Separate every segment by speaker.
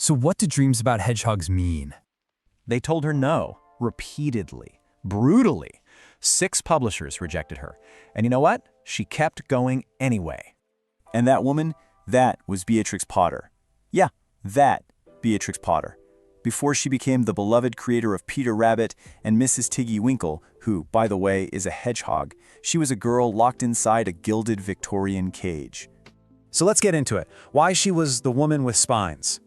Speaker 1: So what do dreams about hedgehogs mean?
Speaker 2: They told her no, repeatedly, brutally. 6 publishers rejected her. And you know what? She kept going anyway. And that woman, that was Beatrix Potter. Yeah, that Beatrix Potter. Before she became the beloved creator of Peter Rabbit and Mrs. Tiggy Winkle, who, by the way, is a hedgehog, she was a girl locked inside a gilded Victorian cage.
Speaker 3: So let's get into it. Why she was the woman with spines.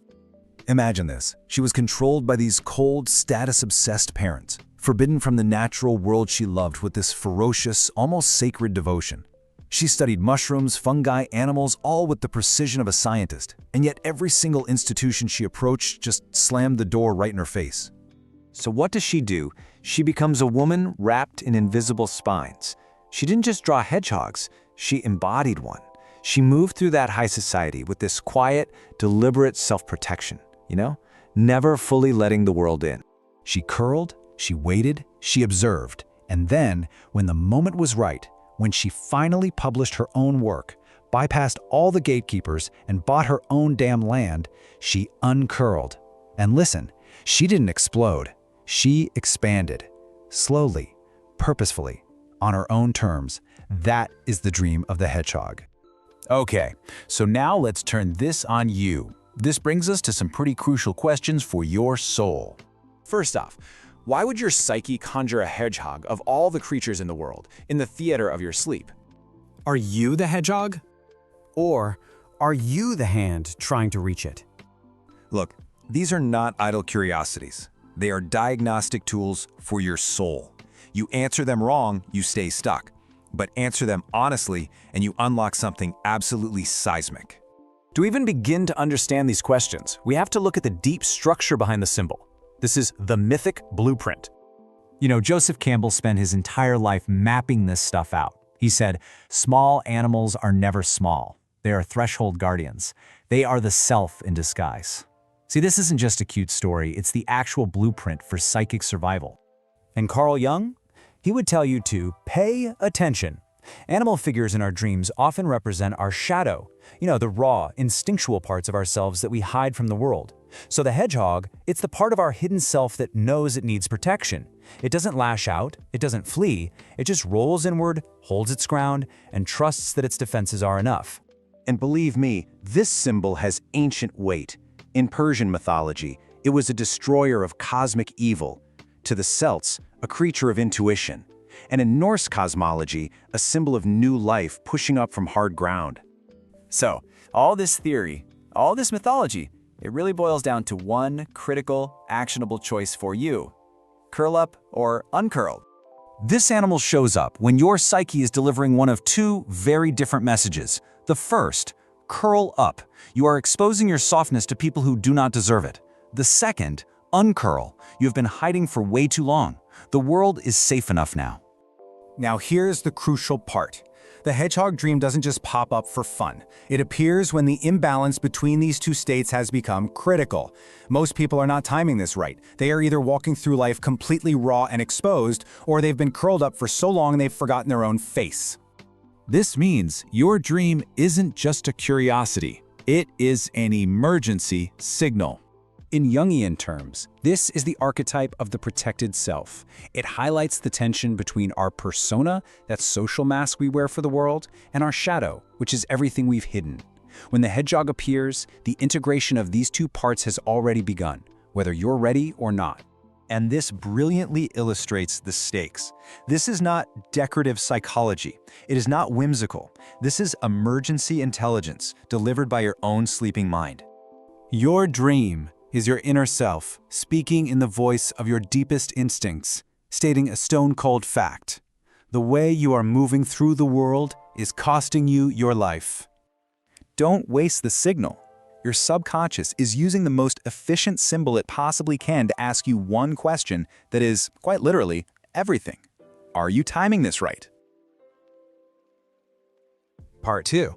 Speaker 3: Imagine this. She was controlled by these cold, status-obsessed parents, forbidden from the natural world she loved with this ferocious, almost sacred devotion. She studied mushrooms, fungi, animals, all with the precision of a scientist, and yet every single institution she approached just slammed the door right in her face.
Speaker 2: So what does she do? She becomes a woman wrapped in invisible spines. She didn't just draw hedgehogs, she embodied one. She moved through that high society with this quiet, deliberate self-protection, never fully letting the world in.
Speaker 3: She curled, she waited, she observed, and then, when the moment was right, when she finally published her own work, bypassed all the gatekeepers, and bought her own damn land, she uncurled. And listen, she didn't explode. She expanded. Slowly, purposefully, on her own terms. That is the dream of the hedgehog.
Speaker 1: Okay, so now let's turn this on you. This brings us to some pretty crucial questions for your soul.
Speaker 4: First off, why would your psyche conjure a hedgehog of all the creatures in the world in the theater of your sleep?
Speaker 5: Are you the hedgehog? Or are you the hand trying to reach it?
Speaker 3: Look, these are not idle curiosities. They are diagnostic tools for your soul. You answer them wrong, you stay stuck. But answer them honestly, and you unlock something absolutely seismic.
Speaker 2: To even begin to understand these questions, we have to look at the deep structure behind the symbol. This is the mythic blueprint.
Speaker 1: Joseph Campbell spent his entire life mapping this stuff out. He said, "Small animals are never small. They are threshold guardians. They are the self in disguise." See, this isn't just a cute story, it's the actual blueprint for psychic survival.
Speaker 2: And Carl Jung? He would tell you to pay attention. Animal figures in our dreams often represent our shadow, the raw, instinctual parts of ourselves that we hide from the world. So the hedgehog, it's the part of our hidden self that knows it needs protection. It doesn't lash out, it doesn't flee, it just rolls inward, holds its ground, and trusts that its defenses are enough.
Speaker 6: And believe me, this symbol has ancient weight. In Persian mythology, it was a destroyer of cosmic evil. To the Celts, a creature of intuition. And in Norse cosmology, a symbol of new life pushing up from hard ground.
Speaker 4: So, all this theory, all this mythology, it really boils down to one critical, actionable choice for you. Curl up or uncurled.
Speaker 2: This animal shows up when your psyche is delivering one of 2 very different messages. The first, curl up. You are exposing your softness to people who do not deserve it. The second, uncurl. You have been hiding for way too long. The world is safe enough now.
Speaker 7: Now here's the crucial part. The hedgehog dream doesn't just pop up for fun. It appears when the imbalance between these 2 states has become critical. Most people are not timing this right. They are either walking through life completely raw and exposed, or they've been curled up for so long they've forgotten their own face.
Speaker 1: This means your dream isn't just a curiosity. It is an emergency signal.
Speaker 3: In Jungian terms, this is the archetype of the protected self. It highlights the tension between our persona, that social mask we wear for the world, and our shadow, which is everything we've hidden. When the hedgehog appears, the integration of these 2 parts has already begun, whether you're ready or not. And this brilliantly illustrates the stakes. This is not decorative psychology. It is not whimsical. This is emergency intelligence delivered by your own sleeping mind. Your dream is your inner self, speaking in the voice of your deepest instincts, stating a stone-cold fact. The way you are moving through the world is costing you your life. Don't waste the signal. Your subconscious is using the most efficient symbol it possibly can to ask you one question that is, quite literally, everything. Are you timing this right?
Speaker 8: Part 2.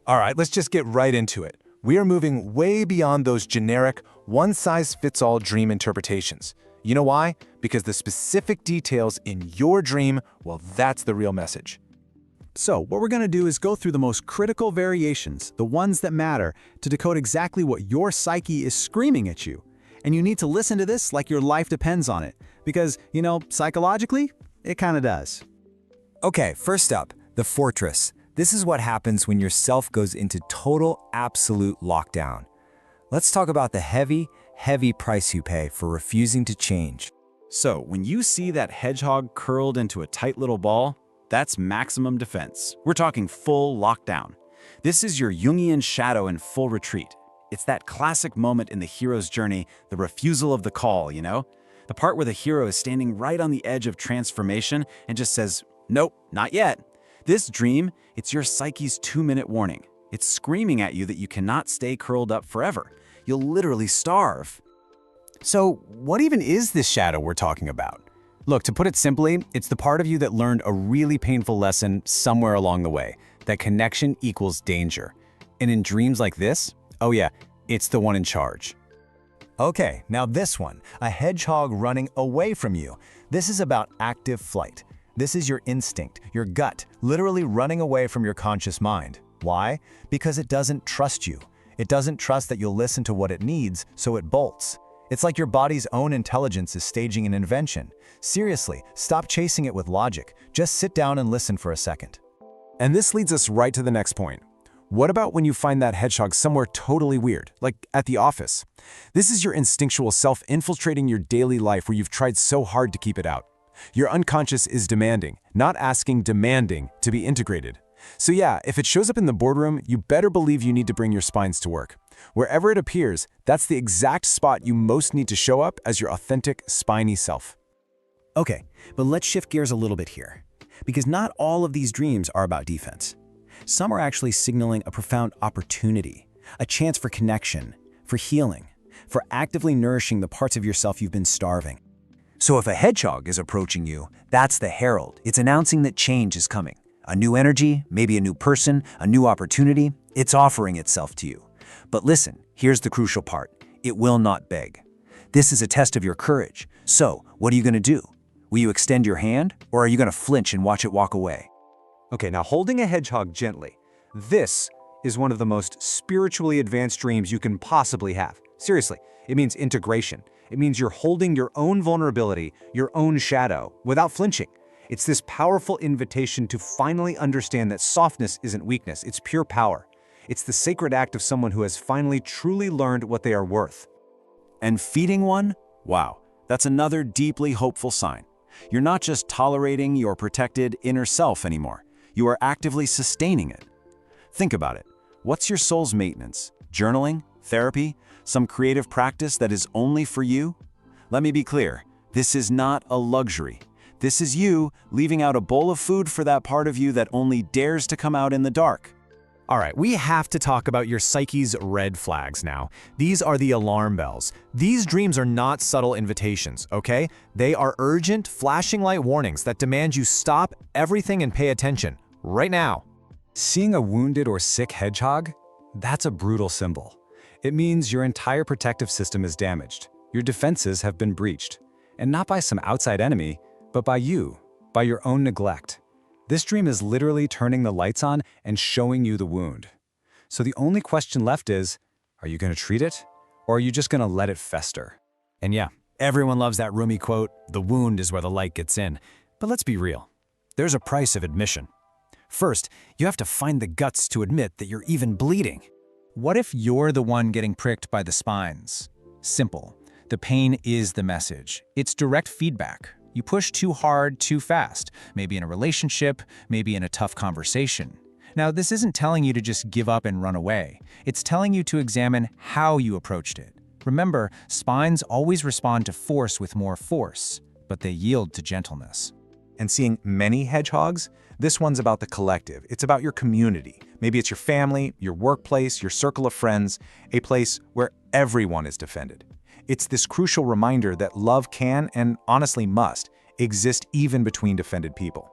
Speaker 8: All right, let's just get right into it. We are moving way beyond those generic, one-size-fits-all dream interpretations. You know why? Because the specific details in your dream, well, that's the real message.
Speaker 3: So what we're going to do is go through the most critical variations, the ones that matter, to decode exactly what your psyche is screaming at you. And you need to listen to this like your life depends on it. Because, psychologically, it kind of does.
Speaker 4: Okay, first up, the fortress. This is what happens when your self goes into total, absolute lockdown. Let's talk about the heavy, heavy price you pay for refusing to change.
Speaker 2: So, when you see that hedgehog curled into a tight little ball, that's maximum defense. We're talking full lockdown. This is your Jungian shadow in full retreat. It's that classic moment in the hero's journey, the refusal of the call, The part where the hero is standing right on the edge of transformation and just says, nope, not yet. This dream, it's your psyche's 2-minute warning. It's screaming at you that you cannot stay curled up forever. You'll literally starve.
Speaker 3: So what even is this shadow we're talking about? Look, to put it simply, it's the part of you that learned a really painful lesson somewhere along the way, that connection equals danger. And in dreams like this, oh yeah, it's the one in charge.
Speaker 6: Okay, now this one, a hedgehog running away from you. This is about active flight. This is your instinct, your gut, literally running away from your conscious mind. Why? Because it doesn't trust you. It doesn't trust that you'll listen to what it needs, so it bolts. It's like your body's own intelligence is staging an invention. Seriously, stop chasing it with logic. Just sit down and listen for a second.
Speaker 8: And this leads us right to the next point. What about when you find that hedgehog somewhere totally weird, like at the office? This is your instinctual self infiltrating your daily life where you've tried so hard to keep it out. Your unconscious is demanding, not asking, demanding to be integrated. So yeah, if it shows up in the boardroom, you better believe you need to bring your spines to work. Wherever it appears, that's the exact spot you most need to show up as your authentic, spiny self.
Speaker 5: Okay, but let's shift gears a little bit here. Because not all of these dreams are about defense. Some are actually signaling a profound opportunity, a chance for connection, for healing, for actively nourishing the parts of yourself you've been starving.
Speaker 4: So if a hedgehog is approaching you, that's the herald. It's announcing that change is coming. A new energy, maybe a new person, a new opportunity, it's offering itself to you. But listen, here's the crucial part. It will not beg. This is a test of your courage. So, what are you going to do? Will you extend your hand, or are you going to flinch and watch it walk away?
Speaker 6: Okay, now holding a hedgehog gently. This is one of the most spiritually advanced dreams you can possibly have. Seriously, it means integration. It means you're holding your own vulnerability, your own shadow, without flinching. It's this powerful invitation to finally understand that softness isn't weakness, it's pure power. It's the sacred act of someone who has finally truly learned what they are worth.
Speaker 2: And feeding one? Wow, that's another deeply hopeful sign. You're not just tolerating your protected inner self anymore. You are actively sustaining it. Think about it. What's your soul's maintenance? Journaling? Therapy? Some creative practice that is only for you? Let me be clear. This is not a luxury. This is you leaving out a bowl of food for that part of you that only dares to come out in the dark.
Speaker 3: All right, we have to talk about your psyche's red flags now. These are the alarm bells. These dreams are not subtle invitations, okay? They are urgent, flashing light warnings that demand you stop everything and pay attention, right now.
Speaker 1: Seeing a wounded or sick hedgehog? That's a brutal symbol. It means your entire protective system is damaged. Your defenses have been breached. And not by some outside enemy, but by you, by your own neglect. This dream is literally turning the lights on and showing you the wound. So the only question left is, are you going to treat it? Or are you just going to let it fester? And yeah, everyone loves that Rumi quote, the wound is where the light gets in. But let's be real. There's a price of admission. First, you have to find the guts to admit that you're even bleeding. What if you're the one getting pricked by the spines? Simple. The pain is the message. It's direct feedback. You push too hard, too fast, maybe in a relationship, maybe in a tough conversation. Now, this isn't telling you to just give up and run away. It's telling you to examine how you approached it. Remember, spines always respond to force with more force, but they yield to gentleness.
Speaker 6: And seeing many hedgehogs, this one's about the collective. It's about your community. Maybe it's your family, your workplace, your circle of friends, a place where everyone is defended. It's this crucial reminder that love can, and honestly must, exist even between defended people.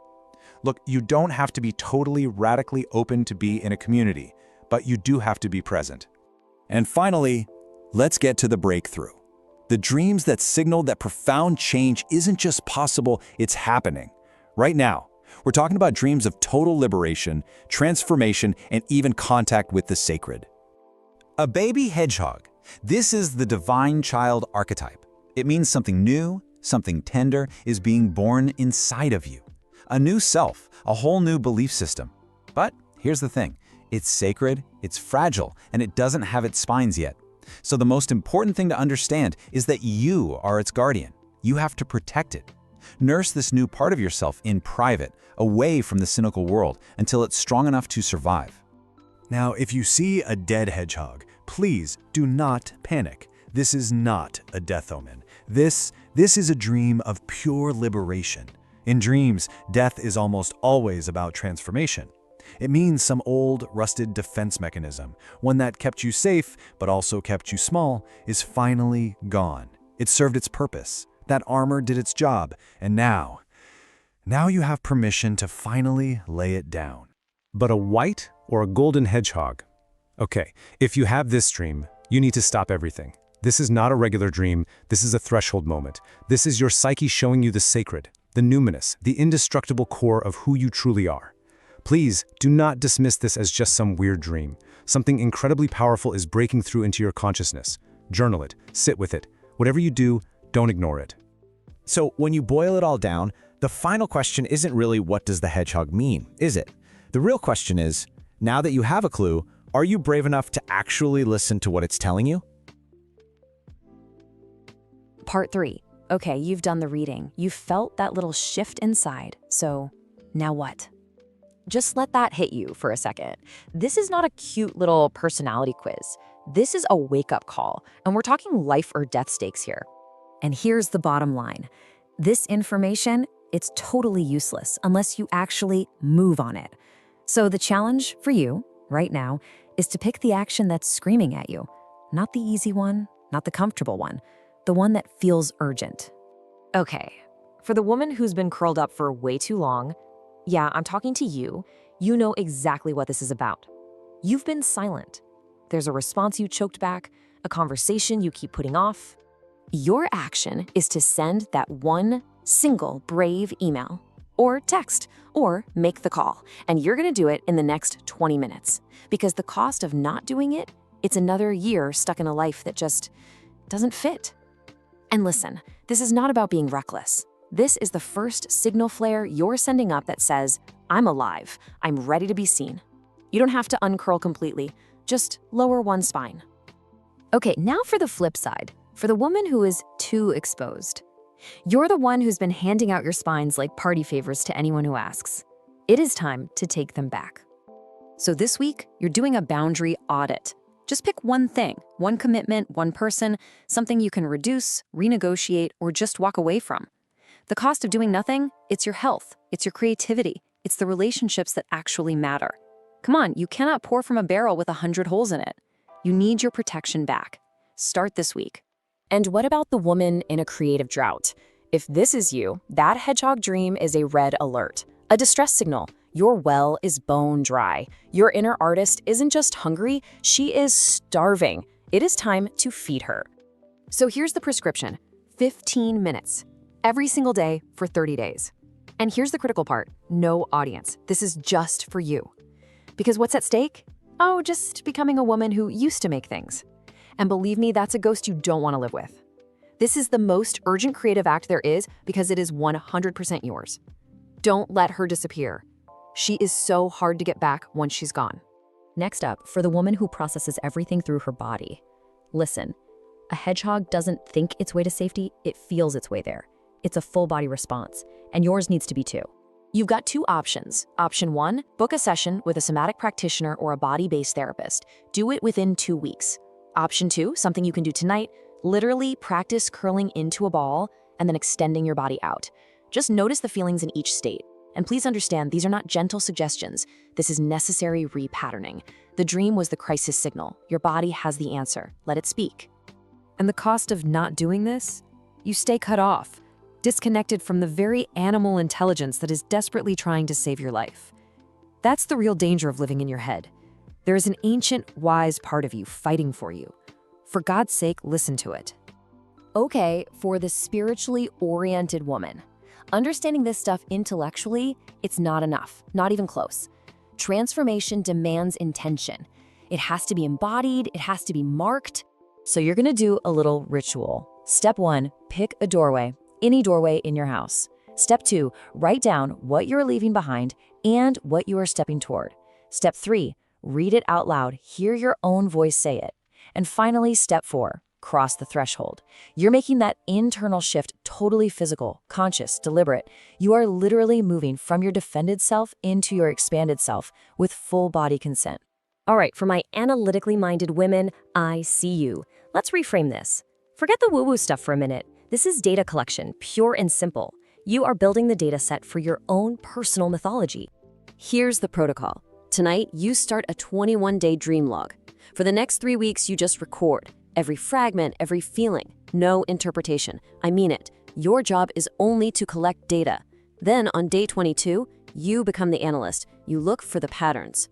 Speaker 6: Look, you don't have to be totally radically open to be in a community, but you do have to be present.
Speaker 2: And finally, let's get to the breakthrough. The dreams that signal that profound change isn't just possible, it's happening. Right now,
Speaker 6: We're talking about dreams of total liberation, transformation, and even contact with the sacred.
Speaker 2: A baby hedgehog. This is the divine child archetype. It means something new, something tender is being born inside of you. A new self, a whole new belief system. But here's the thing. It's sacred, it's fragile, and it doesn't have its spines yet. So the most important thing to understand is that you are its guardian. You have to protect it. Nurse this new part of yourself in private, away from the cynical world, until it's strong enough to survive.
Speaker 8: Now, if you see a dead hedgehog, please do not panic. This is not a death omen. This is a dream of pure liberation. In dreams, death is almost always about transformation. It means some old, rusted defense mechanism, one that kept you safe but also kept you small, is finally gone. It served its purpose. That armor did its job, and now you have permission to finally lay it down.
Speaker 3: But a white or a golden hedgehog? Okay, if you have this dream, you need to stop everything. This is not a regular dream, this is a threshold moment. This is your psyche showing you the sacred, the numinous, the indestructible core of who you truly are. Please do not dismiss this as just some weird dream. Something incredibly powerful is breaking through into your consciousness. Journal it, sit with it. Whatever you do, don't ignore it.
Speaker 4: So when you boil it all down, the final question isn't really what does the hedgehog mean, is it? The real question is, now that you have a clue, are you brave enough to actually listen to what it's telling you?
Speaker 9: Part 3. Okay, you've done the reading. You've felt that little shift inside. So now what? Just let that hit you for a second. This is not a cute little personality quiz. This is a wake-up call, and we're talking life or death stakes here. And here's the bottom line. This information, it's totally useless unless you actually move on it. So the challenge for you right now is to pick the action that's screaming at you. Not the easy one, not the comfortable one, the one that feels urgent. Okay, for the woman who's been curled up for way too long, yeah, I'm talking to you. You know exactly what this is about. You've been silent. There's a response you choked back, a conversation you keep putting off. Your action is to send that one single brave email or text or make the call, and you're gonna do it in the next 20 minutes. Because the cost of not doing it, it's another year stuck in a life that just doesn't fit. And listen, this is not about being reckless. This is the first signal flare you're sending up that says, I'm alive, I'm ready to be seen. You don't have to uncurl completely, just lower one spine. Okay, now for the flip side, for the woman who is too exposed. You're the one who's been handing out your spines like party favors to anyone who asks. It is time to take them back. So this week, you're doing a boundary audit. Just pick one thing, one commitment, one person, something you can reduce, renegotiate, or just walk away from. The cost of doing nothing, it's your health, it's your creativity, it's the relationships that actually matter. Come on, you cannot pour from a barrel with 100 holes in it. You need your protection back. Start this week. And what about the woman in a creative drought? If this is you, that hedgehog dream is a red alert, a distress signal. Your well is bone dry. Your inner artist isn't just hungry, she is starving. It is time to feed her. So here's the prescription, 15 minutes. Every single day for 30 days. And here's the critical part, no audience. This is just for you. Because what's at stake? Oh, just becoming a woman who used to make things. And believe me, that's a ghost you don't want to live with. This is the most urgent creative act there is because it is 100% yours. Don't let her disappear. She is so hard to get back once she's gone. Next up, for the woman who processes everything through her body. Listen, a hedgehog doesn't think its way to safety, it feels its way there. It's a full body response, and yours needs to be too. You've got two options. Option 1, book a session with a somatic practitioner or a body-based therapist. Do it within 2 weeks. Option 2, something you can do tonight, literally practice curling into a ball and then extending your body out. Just notice the feelings in each state. And please understand, these are not gentle suggestions. This is necessary repatterning. The dream was the crisis signal. Your body has the answer. Let it speak. And the cost of not doing this? You stay cut off, disconnected from the very animal intelligence that is desperately trying to save your life. That's the real danger of living in your head. There is an ancient, wise part of you fighting for you. For God's sake, listen to it. Okay, for the spiritually oriented woman. Understanding this stuff intellectually, it's not enough, not even close. Transformation demands intention. It has to be embodied, it has to be marked. So you're gonna do a little ritual. Step 1, pick a doorway, any doorway in your house. Step 2, write down what you're leaving behind and what you are stepping toward. Step 3, read it out loud, hear your own voice say it. And finally, step 4, cross the threshold. You're making that internal shift totally physical, conscious, deliberate. You are literally moving from your defended self into your expanded self with full body consent. All right, for my analytically minded women, I see you. Let's reframe this. Forget the woo-woo stuff for a minute. This is data collection, pure and simple. You are building the data set for your own personal mythology. Here's the protocol. Tonight, you start a 21-day dream log. For the next 3 weeks, you just record. Every fragment, every feeling. No interpretation. I mean it. Your job is only to collect data. Then, on day 22, you become the analyst. You look for the patterns.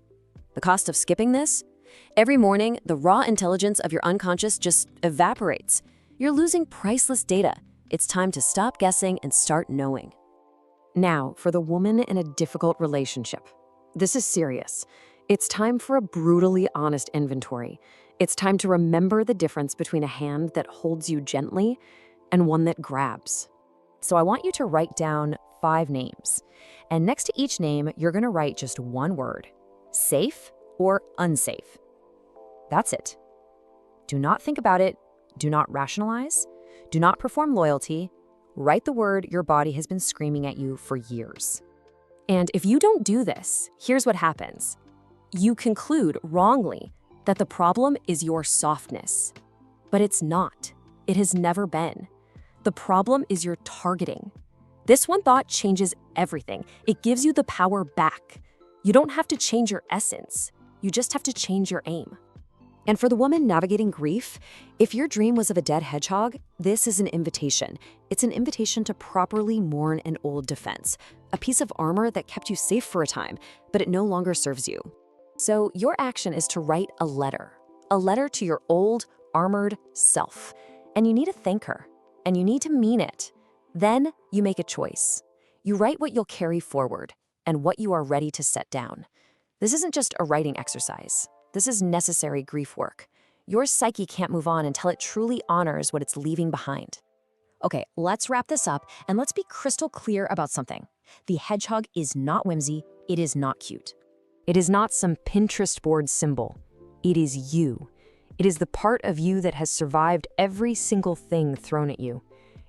Speaker 9: The cost of skipping this? Every morning, the raw intelligence of your unconscious just evaporates. You're losing priceless data. It's time to stop guessing and start knowing. Now, for the woman in a difficult relationship. This is serious. It's time for a brutally honest inventory. It's time to remember the difference between a hand that holds you gently and one that grabs. So I want you to write down 5 names. And next to each name, you're going to write just one word: safe or unsafe. That's it. Do not think about it. Do not rationalize. Do not perform loyalty. Write the word your body has been screaming at you for years. And if you don't do this, here's what happens. You conclude wrongly that the problem is your softness. But it's not. It has never been. The problem is your targeting. This one thought changes everything. It gives you the power back. You don't have to change your essence. You just have to change your aim. And for the woman navigating grief, if your dream was of a dead hedgehog, this is an invitation. It's an invitation to properly mourn an old defense, a piece of armor that kept you safe for a time, but it no longer serves you. So your action is to write a letter to your old, armored self. And you need to thank her, and you need to mean it. Then you make a choice. You write what you'll carry forward and what you are ready to set down. This isn't just a writing exercise. This is necessary grief work. Your psyche can't move on until it truly honors what it's leaving behind. Okay, let's wrap this up and let's be crystal clear about something. The hedgehog is not whimsy, it is not cute. It is not some Pinterest board symbol. It is you. It is the part of you that has survived every single thing thrown at you.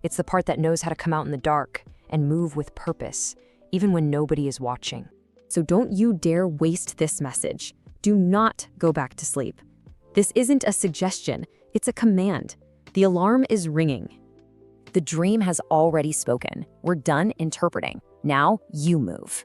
Speaker 9: It's the part that knows how to come out in the dark and move with purpose, even when nobody is watching. So don't you dare waste this message. Do not go back to sleep. This isn't a suggestion, it's a command. The alarm is ringing. The dream has already spoken. We're done interpreting. Now you move.